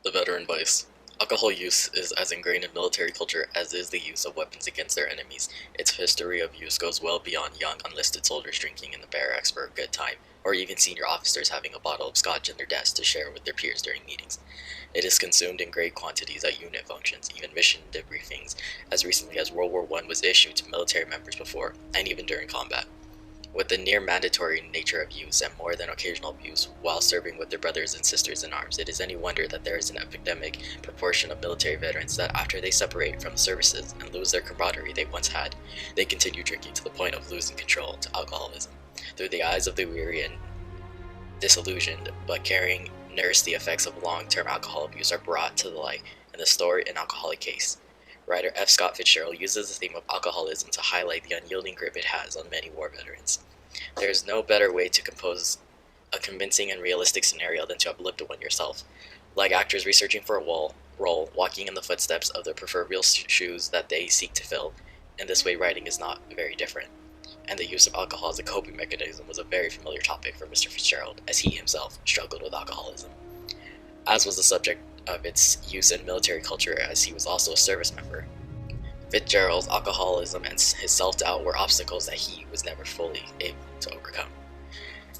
The veteran vice. Alcohol use is as ingrained in military culture as is the use of weapons against their enemies. Its history of use goes well beyond young enlisted soldiers drinking in the barracks for a good time, or even senior officers having a bottle of scotch in their desk to share with their peers during meetings. It is consumed in great quantities at unit functions, even mission debriefings, as recently as World War I was issued to military members before, and even during combat. With the near mandatory nature of use and more than occasional abuse while serving with their brothers and sisters in arms, it is any wonder that there is an epidemic proportion of military veterans that after they separate from the services and lose their camaraderie they once had, they continue drinking to the point of losing control to alcoholism. Through the eyes of the weary and disillusioned, but caring nurse, the effects of long-term alcohol abuse are brought to the light in the story An Alcoholic Case. Writer F. Scott Fitzgerald uses the theme of alcoholism to highlight the unyielding grip it has on many war veterans. There is no better way to compose a convincing and realistic scenario than to have lived one yourself. Like actors researching for a role, walking in the footsteps of the proverbial shoes that they seek to fill, in this way writing is not very different. And the use of alcohol as a coping mechanism was a very familiar topic for Mr. Fitzgerald, as he himself struggled with alcoholism, as was the subject of its use in military culture, as he was also a service member. Fitzgerald's alcoholism and his self-doubt were obstacles that he was never fully able to overcome.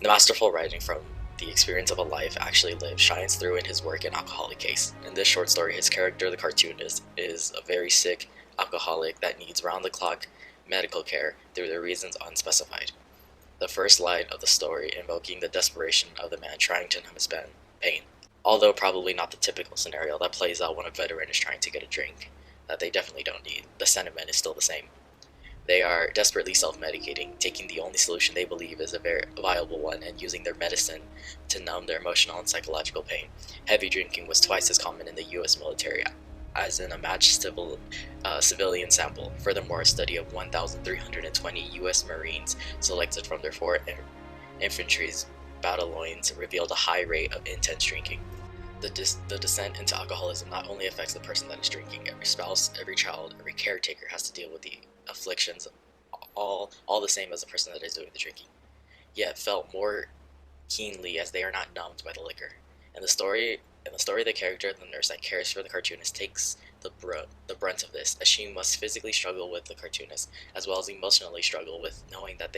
The masterful writing from the experience of a life actually lived shines through in his work An Alcoholic Case. In this short story, his character, the cartoonist, is a very sick alcoholic that needs round-the-clock medical care through the reasons unspecified. The first line of the story invoking the desperation of the man trying to numb his pain, although probably not the typical scenario that plays out when a veteran is trying to get a drink that they definitely don't need. The sentiment is still the same. They are desperately self-medicating, taking the only solution they believe is a very viable one and using their medicine to numb their emotional and psychological pain. Heavy drinking was twice as common in the U.S. military as in a matched civilian sample. Furthermore, a study of 1,320 U.S. Marines selected from their four infantry battalions revealed a high rate of intense drinking. The descent into alcoholism not only affects the person that is drinking. Every spouse, every child, every caretaker has to deal with the afflictions, all the same as the person that is doing the drinking, yet felt more keenly as they are not numbed by the liquor. In the story, the character, the nurse that cares for the cartoonist, takes the brunt of this, as she must physically struggle with the cartoonist, as well as emotionally struggle with knowing that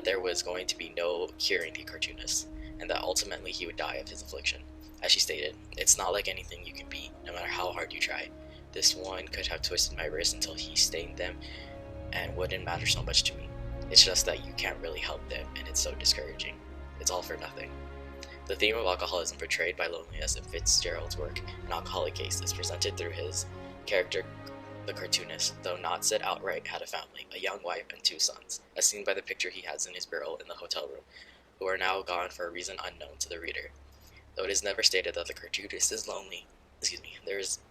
there was going to be no curing the cartoonist, and that ultimately he would die of his affliction. As she stated, "It's not like anything you can beat, no matter how hard you try. This one could have twisted my wrist until he stained them, and wouldn't matter so much to me. It's just that you can't really help them, and it's so discouraging. It's all for nothing." The theme of alcoholism portrayed by loneliness in Fitzgerald's work, An Alcoholic Case, is presented through his character, the cartoonist, though not said outright, had a family, a young wife, and two sons, as seen by the picture he has in his bureau in the hotel room, who are now gone for a reason unknown to the reader. Though it is never stated that the cartoonist is lonely,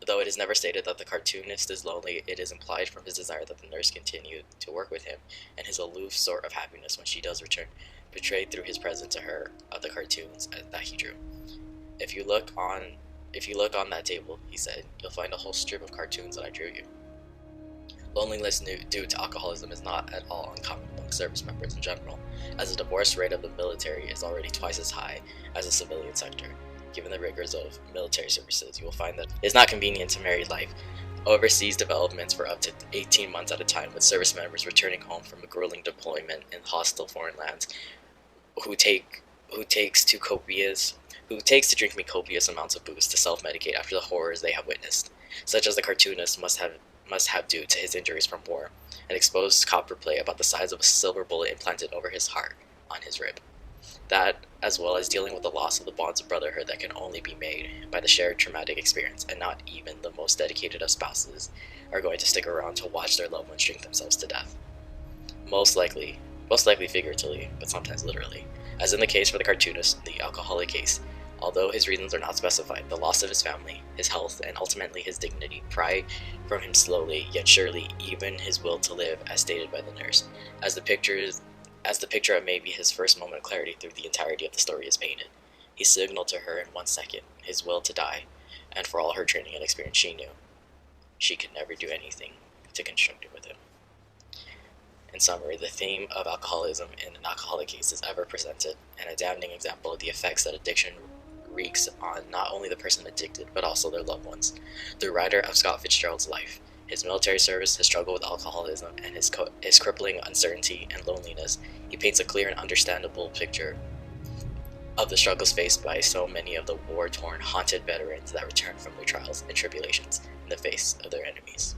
though it is never stated that the cartoonist is lonely, it is implied from his desire that the nurse continue to work with him, and his aloof sort of happiness when she does return, portrayed through his present to her of the cartoons that he drew. If you look on that table, he said, you'll find a whole strip of cartoons that I drew you. Loneliness due to alcoholism is not at all uncommon among service members in general, as the divorce rate of the military is already twice as high as the civilian sector. Given the rigors of military services, you will find that it is not convenient to marry life. Overseas developments for up to 18 months at a time, with service members returning home from a grueling deployment in hostile foreign lands, who takes to drinking copious amounts of booze to self-medicate after the horrors they have witnessed, such as the cartoonist must have due to his injuries from war, an exposed copper plate about the size of a silver bullet implanted over his heart on his rib. That, as well as dealing with the loss of the bonds of brotherhood that can only be made by the shared traumatic experience, and not even the most dedicated of spouses are going to stick around to watch their loved ones drink themselves to death. Most likely figuratively, but sometimes literally, as in the case for the cartoonist, the alcoholic case. Although his reasons are not specified, the loss of his family, his health, and ultimately his dignity pry from him slowly, yet surely, even his will to live, as stated by the nurse, as the picture of maybe his first moment of clarity through the entirety of the story is painted. He signaled to her in 1 second his will to die, and for all her training and experience she knew, she could never do anything to construct it with him. In summary, the theme of alcoholism in An Alcoholic Case is ever presented, and a damning example of the effects that addiction wreaks on not only the person addicted, but also their loved ones. The writer of Scott Fitzgerald's life, his military service, his struggle with alcoholism, and his crippling uncertainty and loneliness, he paints a clear and understandable picture of the struggles faced by so many of the war-torn, haunted veterans that return from their trials and tribulations in the face of their enemies.